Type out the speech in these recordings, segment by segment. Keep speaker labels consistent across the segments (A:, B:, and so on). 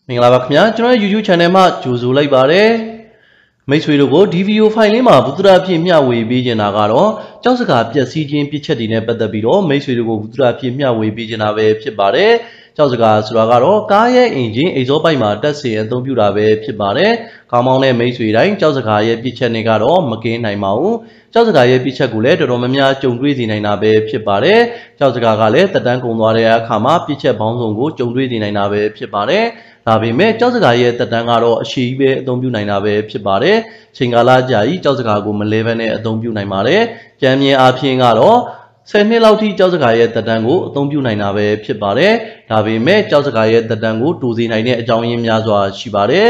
A: မင်္ဂလာပါခင်ဗျာကျွန်တော် YouTube channel မှာကြိုဆိုလိုက်ပါတယ်မိတ်ဆွေတို့ကိုဒီဗီဒီယိုဖိုင်လေးမှာဘုဒ္ဓရာဖြစ်မျှဝေပေးချင်တာကတော့ကြောက်စကားပျက်စီးခြင်းပြစ်ချက်တွေနဲ့ပတ်သက်ပြီးတော့မိတ်ဆွေတို့ကိုဘုဒ္ဓရာဖြစ်မျှဝေပေးချင်တာပဲဖြစ်ပါတယ်ကြောက်စကားဆိုတာကတော့ကားရဲ့အင်ဂျင်အိတ်ဇောပိုက်မှာတက်စေအသုံးပြုတာပဲဖြစ်ပါတယ်ခေါင်းမောင်းတဲ့မိတ်ဆွေတိုင်းကြောက်စကားရဲ့ပြစ်ချက်တွေကတော့မကင်းနိုင်ပါဘူးကြောက်စကားရဲ့ပြစ်ချက်ကိုလည်းတော်တော်များများကြုံတွေ့နေနိုင်တာပဲဖြစ်ပါတယ်ကြောက်စကားကလည်းတက်တန်းကုန်သွားတဲ့အခါမှာပြစ်ချက်ပေါင်းစုံကိုကြုံတွေ့နေနိုင်တာပဲဖြစ်ပါတယ်ဒါပေမဲ့ကြောက်စကားရဲ့တက်တန်းကတော့အရှိကြီးပဲအသုံးပြုနိုင်တာပဲဖြစ်ပါတယ်။ချိန်ကာလကြာကြီးကြောက်စကားကိုမလဲဘဲနဲ့အသုံးပြုနိုင်ပါတယ်။ကြံမြင်အားဖြင့်ကတော့10နှစ်လောက်ထိကြောက်စကားရဲ့တက်တန်းကိုအသုံးပြုနိုင်တာပဲဖြစ်ပါတယ်။ဒါပေမဲ့ကြောက်စကားရဲ့တက်တန်းကိုတူစေနိုင်တဲ့အကြောင်းရင်းများစွာရှိပါတယ်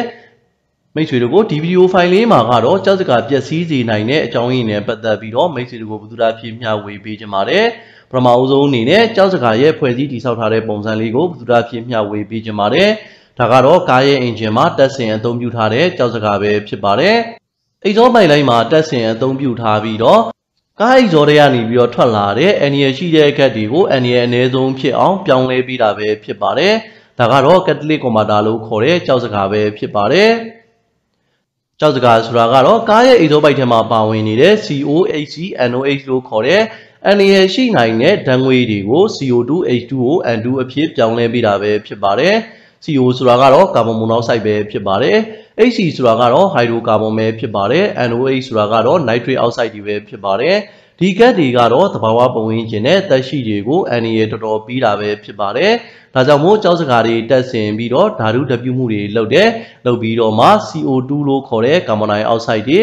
A: ။မိတ်ဆွေတို့ကိုဒီဗီဒီယိုဖိုင်လေးမှာကတော့ကြောက်စကားပျက်စီးစေနိုင်တဲ့အကြောင်းရင်းနဲ့ပတ်သက်ပြီးတော့မိတ်ဆွေတို့ကိုဘုသူတာဖြစ်မျှဝေပေးကြပါတယ်။ပထမအဆုံးအနေနဲ့ကြောက်စကားရဲ့ဖွဲ့စည်းတည်ဆောက်ထားတဲ့ပုံစံလေးကိုဘုသူတာဖြစ်မျှဝေပေးကြပါတယ်။ဒါကတော့ကားရဲ့အင်ဂျင်မှာတက်ဆင်အသုံးပြုထားတဲ့ကြောက်စကားပဲဖြစ်ပါတယ်။အိတ်ဇောပိုင်လိုင်းမှာတက်ဆင်အသုံးပြုထားပြီးတော့ကားအိတ်ဇောတွေကနေပြီးတော့ထွက်လာတဲ့အန်ရရှိတဲ့အခက်တွေကိုအန်ရအနည်းဆုံးဖြစ်အောင်ပြောင်းလဲပေးတာပဲဖြစ်ပါတယ်။ဒါကတော့ကက်တလစ်ကွန်ပျူတာလို့ခေါ်တဲ့ကြောက်စကားပဲဖြစ်ပါတယ်။ကြောက်စကားဆိုတာကတော့ကားရဲ့အိတ်ဇောပိုက်ထဲမှာပါဝင်နေတဲ့ COHC NOH လို့ခေါ်တဲ့အန်ရရှိနိုင်တဲ့ဓာတ်ငွေတွေကို CO2 H2O N2 အဖြစ်ပြောင်းလဲပေးတာပဲဖြစ်ပါတယ်။ CO ဆိုတာကတော့ကာဗွန်မိုနောက်ဆိုက်ပဲဖြစ်ပါတယ်။ HC ဆိုတာကတော့ဟိုက်ဒရိုကာဗွန်ပဲဖြစ်ပါတယ်။ NOH ဆိုတာကတော့နိုက်ထရစ်အောက်ဆိုက်တွေပဲဖြစ်ပါတယ်။ဒီကတ်တွေကတော့သဘာဝပတ်ဝန်းကျင်နဲ့သက်ရှိတွေကိုအန်ရတော်တော်ပြီးတာပဲဖြစ်ပါတယ်။ဒါကြောင့်မို့ကြောက်စကားတွေတက်ဆင်ပြီးတော့ဓာတုဓာတ်ပြုမှုတွေလုပ်ပြီးတော့မှ CO2 လို့ခေါ်တဲ့ကာဗွန်ဒိုင်အောက်ဆိုက်တွေ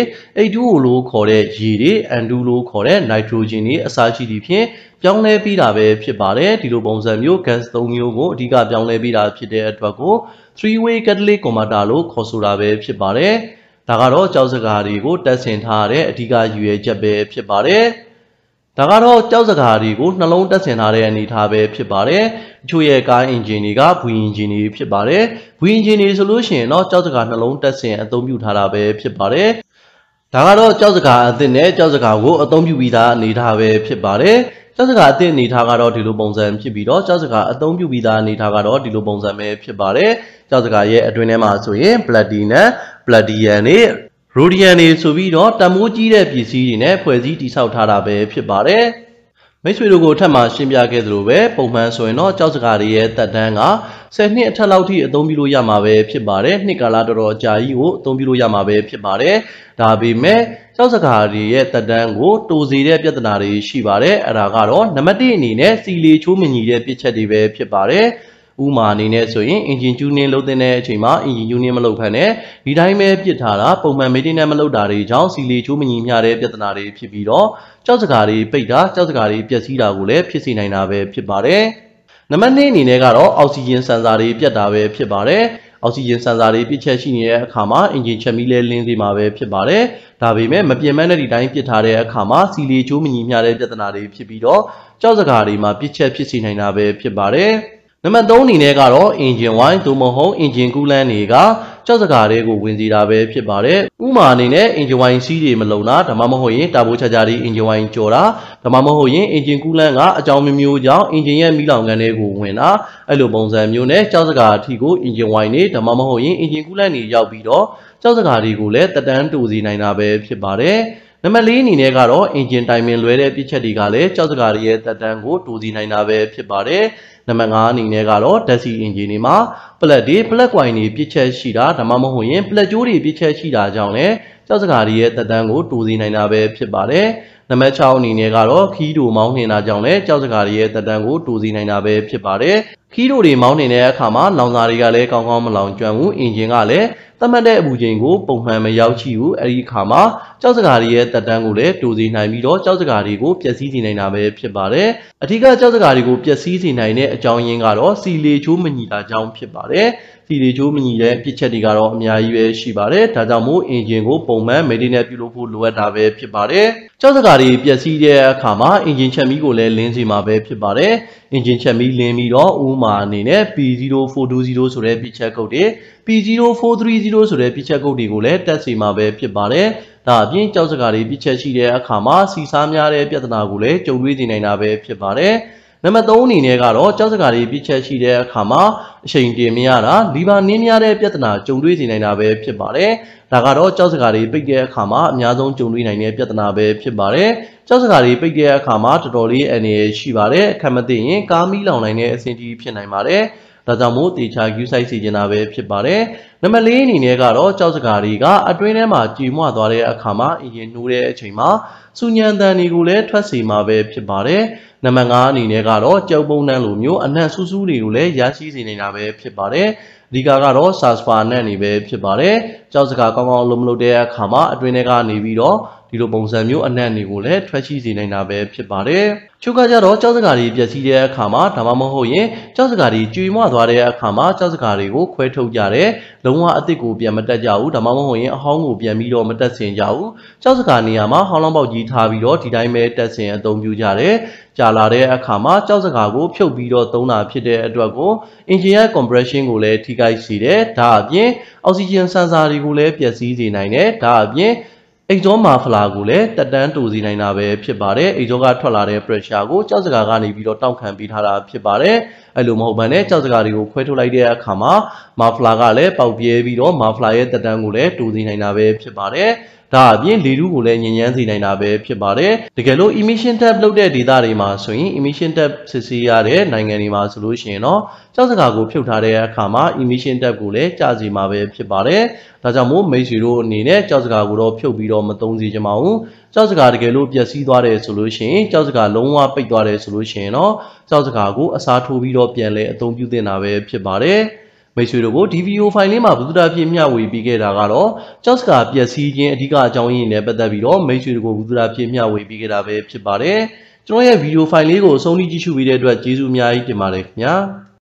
A: H2O လို့ခေါ်တဲ့ရေတွေ N2 လို့ခေါ်တဲ့နိုက်ထရိုဂျင်တွေအစရှိသဖြင့်ပြောင်းလဲပြီးတာပဲဖြစ်ပါတယ်ဒီလိုပုံစံမျိုး gas 3မျိုးကိုအဓိကပြောင်းလဲပြီးတာဖြစ်တဲ့အတွက်ကို three-way catalytic converter လို့ခေါ်ဆိုတာပဲဖြစ်ပါတယ်ဒါကတော့ကြောက်စကားတွေကိုတက်ဆင်ထားတဲ့အဓိကရည်ရွယ်ချက်ပဲဖြစ်ပါတယ်ဒါကတော့ကြောက်စကားတွေကိုနှလုံးတက်ဆင်ထားတဲ့အနေအထားပဲဖြစ်ပါတယ်အချို့ရဲ့ကားအင်ဂျင်တွေကဗူအင်ဂျင်တွေဖြစ်ပါတယ်ဗူအင်ဂျင်တွေဆိုလို့ရှိရင်တော့ကြောက်စကားနှလုံးတက်ဆင်အသုံးပြုထားတာပဲဖြစ်ပါတယ်ဒါကတော့ကြောက်စကားအသစ်နဲ့ကြောက်စကားကိုအသုံးပြုပြီးသားအနေအထားပဲဖြစ်ပါတယ်ကြောက်စကားအသစ်အနေထားကတော့ဒီလိုပုံစံဖြစ်ပြီးတော့ကြောက်စကားအသုံးပြုပြီးသားအနေထားကတော့ဒီလိုပုံစံပဲဖြစ်ပါတယ်ကြောက်စကားရဲ့အတွင်းထဲမှာဆိုရင် platinum, palladium နဲ့ rhodium တွေဆိုပြီးတော့တန်ဖိုးကြီးတဲ့ပစ္စည်းတွေနဲ့ဖွဲ့စည်းတည်ဆောက်ထားတာပဲဖြစ်ပါတယ်မိတ်ဆွေတို့ကိုထပ်မံရှင်းပြခဲ့သလိုပဲပုံမှန်ဆိုရင်တော့ကြောက်စကားတွေရဲ့တက်တန်းက10နှစ်အထက်လောက်ထိအသုံးပြုလို့ရမှာပဲဖြစ်ပါတယ်နှစ်ကာလတော်တော်အကြာကြီးကိုအသုံးပြုလို့ရမှာပဲဖြစ်ပါတယ်ဒါပေမဲ့ကြောက်စကားတွေရဲ့တက်တန်းကိုတိုးစေတဲ့ပြဿနာတွေရှိပါတယ်အဲ့ဒါကတော့နံပါတ်1အနေနဲ့စီလေချိုးမညီတဲ့ပြစ်ချက်တွေပဲဖြစ်ပါတယ်ဥမာအနေနဲ့ဆိုရင်အင်ဂျင်ကျူးနင်းလုပ်တဲ့အချိန်မှာအင်ဂျင်ကျူးနင်းမလုပ်ဖက်နဲ့ဒီတိုင်းပဲပြစ်ထားတာပုံမှန် maintenance မလုပ်တာတွေကြောင့်စီလေချိုးမညီမျှတဲ့ပြဿနာတွေဖြစ်ပြီးတော့ကြောက်စကားတွေပိတ်တာကြောက်စကားတွေပျက်စီးတာကိုလည်းဖြစ်စေနိုင်တာပဲဖြစ်ပါတယ်နံပါတ်2အနေနဲ့ကတော့အောက်ဆီဂျင်ဆန်ဆာတွေပြတ်တာပဲဖြစ်ပါတယ်အောက်ဆီဂျင်ဆန်ဆာတွေပြစ်ချက်ရှိနေတဲ့အခါမှာအင်ဂျင်ချက်မီးလဲလင်းစေမှာပဲဖြစ်ပါတယ်ဒါပေမဲ့မပြင်းမတဲ့ဒီတိုင်းပြစ်ထားတဲ့အခါမှာစီလေချိုးမညီမျှတဲ့ပြဿနာတွေဖြစ်ပြီးတော့ကြောက်စကားတွေမှာပြစ်ချက်ဖြစ်စေနိုင်တာပဲဖြစ်ပါတယ်နံပါတ်3အနေနဲ့ကတော့အင်ဂျင်ဝိုင်းသို့မဟုတ်အင်ဂျင်ကူးလန်းတွေကကြောက်စကားတွေကိုဝင်စီတာပဲဖြစ်ပါတယ်ဥမာအနေနဲ့အင်ဂျင်ဝိုင်းစီးတွေမလုံတာဒါမှမဟုတ်ရင်တာဘိုးချာချာတွေအင်ဂျင်ဝိုင်းကြော်တာဒါမှမဟုတ်ရင်အင်ဂျင်ကူးလန်းကအကြောင်းမျိုးကြောင့်အင်ဂျင်ရဲ့မီးလောင်ကန်တွေကိုဝင်တာအဲ့လိုပုံစံမျိုးနဲ့ကြောက်စကားအထိကိုအင်ဂျင်ဝိုင်းတွေဒါမှမဟုတ်ရင်အင်ဂျင်ကူးလန်းတွေရောက်ပြီးတော့ကြောက်စကားတွေကိုလည်းတက်တန်းတူစီနိုင်တာပဲဖြစ်ပါတယ်နံပါတ်4အနေနဲ့ကတော့အင်ဂျင်တိုင်ပင်လွဲတဲ့ပြစ်ချက်တွေကလည်းကြောက်စကားတွေရဲ့တက်တန်းကိုတူစီနိုင်တာပဲဖြစ်ပါတယ်နံပါတ်5အနေနဲ့ကတော့ဓာတ်ဆီအင်ဂျင်တွေမှာပလက်တွေပလက်ကွိုင်တွေပြစ်ချက်ရှိတာဒါမှမဟုတ်ရင်ပလက်ကျိုးတွေပြစ်ချက်ရှိတာကြောင့်လည်းကြောက်စကားတွေရဲ့တက်တန်းကိုတူစီနိုင်တာပဲဖြစ်ပါတယ်နံပါတ်6အနေနဲ့ကတော့ခီးတို့မောင်းနှင်တာကြောင့်လည်းကြောက်စကားတွေရဲ့တက်တန်းကိုတူစီနိုင်တာပဲဖြစ်ပါတယ်ခီးတို့တွေမောင်းနှင်တဲ့အခါမှာလောင်စာတွေကလည်းကောင်းကောင်းမလောင်ကျွမ်းဘူးအင်ဂျင်ကလည်းသတ်မှတ်တဲ့အပူချိန်ကိုပုံမှန်မရောက်ရှိဘူးအဲဒီအခါမှာကြောက်စကားတွေရဲ့တက်တန်းကိုလည်းတူစီနိုင်ပြီးတော့ကြောက်စကားတွေကိုပျက်စီးစေနိုင်တာပဲဖြစ်ပါတယ်အထူးကကြောက်စကားတွေကိုပျက်စီးစေနိုင်တဲ့အကြောင်းရင်းကတော့စီလေချိုးမညီတာကြောင့်ဖြစ်ပါတယ်စီလေချိုးမညီတဲ့ပြစ်ချက်တွေကတော့အများကြီးပဲရှိပါတယ်ဒါကြောင့်မို့အင်ဂျင်ကိုပုံမှန် maintenance ပြုလုပ်ဖို့လိုအပ်တာပဲဖြစ်ပါတယ်ကြောက်စကားတွေပျက်စီးတဲ့အခါမှာအင်ဂျင်ချက်မီးကိုလည်းလင်းစေမှာပဲဖြစ်ပါတယ်အင်ဂျင်ချက်မီးလင်းပြီးတော့ဥမာအနေနဲ့ P0420 ဆိုတဲ့ပြစ်ချက်ကုတ်တွေ P0430 ဆိုတဲ့ပြစ်ချက်ကုတ်တွေကိုလည်းတက်စေမှာပဲဖြစ်ပါတယ်ဒါအပြင်ကြောက်စကားတွေပြစ်ချက်ရှိတဲ့အခါမှာစီစားများတဲ့ပြဿနာကိုလည်းကြုံတွေ့နေနိုင်တာပဲဖြစ်ပါတယ် နံပါတ်3အနေနဲ့ကတော့ကြောက်စကားတွေပြစ်ချက်ရှိတဲ့အခါမှာအချိန်တင်မရတာလီဗာနင်းများတဲ့ပြဿနာကြုံတွေ့စေနိုင်တာပဲဖြစ်ပါတယ်ဒါကတော့ကြောက်စကားတွေပိတ်တဲ့အခါမှာအများဆုံးကြုံတွေ့နိုင်တဲ့ပြဿနာပဲဖြစ်ပါတယ်ကြောက်စကားတွေပိတ်တဲ့အခါမှာတော်တော်လေးအနေရရှိပါတယ်အခက်မသိရင်ကားမီးလောင်နိုင်တဲ့အဆင့်ကြီးဖြစ်နိုင်ပါတယ်ဒါကြောင့်မို့တေချာ view site စီကျင်တာပဲဖြစ်ပါတယ်နံပါတ်4အနေနဲ့ကတော့ကြောက်စကားတွေကအတွင်းထဲမှာကြည်မွသွားတဲ့အခါမှာအရင်နှိုးတဲ့အချိန်မှာစူညံတန်တွေကိုလည်းထွက်စေမှာပဲဖြစ်ပါတယ်နံပါတ်5အနေနဲ့ကတော့ကြောက်ပုံနှံလိုမျိုးအနံ့ဆူးဆူးတွေကိုလည်းရရှိစေနေတာပဲဖြစ်ပါတယ်အဓိကကတော့ sulfur နဲ့နေပဲဖြစ်ပါတယ်ကြောက်စကားကောင်းကောင်းလုံးမလုပ်တဲ့အခါမှာအတွင်းထဲကနေပြီးတော့ဒီလိုပုံစံမျိုးအနံ့တွေကိုလည်းထွက်ရှိစေနိုင်တာပဲဖြစ်ပါတယ်ချို့ကကြတော့ကြောက်စကားတွေပျက်စီးတဲ့အခါမှာဒါမှမဟုတ်ရင်ကြောက်စကားတွေကျွေမွသွားတဲ့အခါမှာကြောက်စကားတွေကိုခွဲထုတ်ကြတယ်လုံးဝအစ်စ်ကိုပြန်မတက်ကြဘူးဒါမှမဟုတ်ရင်အဟောင်းကိုပြန်ပြီးတော့မတက်ဆင်ကြဘူးကြောက်စကားနေရာမှာဟောင်းလောင်းပေါက်ကြီးထားပြီးတော့ဒီတိုင်းပဲတက်ဆင်အသုံးပြုကြတယ်ကြာလာတဲ့အခါမှာကြောက်စကားကိုဖြုတ်ပြီးတော့သုံးတာဖြစ်တဲ့အတွက်ကို engine ရဲ့ compression ကိုလည်းထိခိုက်စေတယ်ဒါအပြင် oxygen sensor တွေကိုလည်းပျက်စီးစေနိုင်တယ်ဒါအပြင်exhaust muffler ကိုလည်းတက်တန်းတူစီနိုင်တာပဲဖြစ်ပါတယ် exhaust ကထွက်လာတဲ့ pressure ကိုကြောက်စကားကနေပြီးတော့တောင့်ခံပေးထားတာဖြစ်ပါတယ်အဲ့လိုမဟုတ်ဘဲနဲ့ကြောက်စကားတွေကိုခွဲထုတ်လိုက်တဲ့အခါမှာ muffler ကလည်းပေါက်ပြဲပြီးတော့ muffler ရဲ့တက်တန်းကိုလည်းတူစီနိုင်တာပဲဖြစ်ပါတယ်ဒါအပြင်လေထုကိုလည်းညဉ့်ညမ်းစေနိုင်တာပဲဖြစ်ပါတယ်တကယ်လို့ emission tap လုပ်တဲ့ဒေသတွေမှာဆိုရင် emission tap စစ်ဆေးရတဲ့နိုင်ငံတွေမှာဆိုလို့ရှိရင်တော့ကြောက်စကားကိုဖြုတ်ထားတဲ့အခါမှာ emission tap ကိုလည်းကျစေမှာပဲဖြစ်ပါတယ်ဒါကြောင့်မို့မိတ်ဆွေတို့အနေနဲ့ကြောက်စကားကိုတော့ဖြုတ်ပြီးတော့မသုံးစေချင်ပါဘူးကြောက်စကားတကယ်လို့ပျက်စီးသွားတယ်ဆိုလို့ရှိရင်ကြောက်စကားလုံးဝပိတ်သွားတယ်ဆိုလို့ရှိရင်တော့ကြောက်စကားကိုအစားထိုးပြီးတော့ပြန်လဲအသုံးပြုသင့်တာပဲဖြစ်ပါတယ်မိတ်ဆွေတို့ကိုဒီဗီဒီယိုဖိုင်လေးမှာဘုဒ္ဓပြည့်မျှဝေပေးခဲ့တာကတော့ကြောက်စကားပျက်စီးခြင်းအဓိကအကြောင်းရင်းနဲ့ပတ်သက်ပြီးတော့မိတ်ဆွေတို့ကိုဘုဒ္ဓပြည့်မျှဝေပေးခဲ့တာပဲဖြစ်ပါတယ်ကျွန်တော်ရဲ့ဗီဒီယိုဖိုင်လေးကိုအဆုံးထိကြည့်ရှုပေးတဲ့အတွက်ကျေးဇူးအများကြီးတင်ပါတယ်ခင်ဗျာ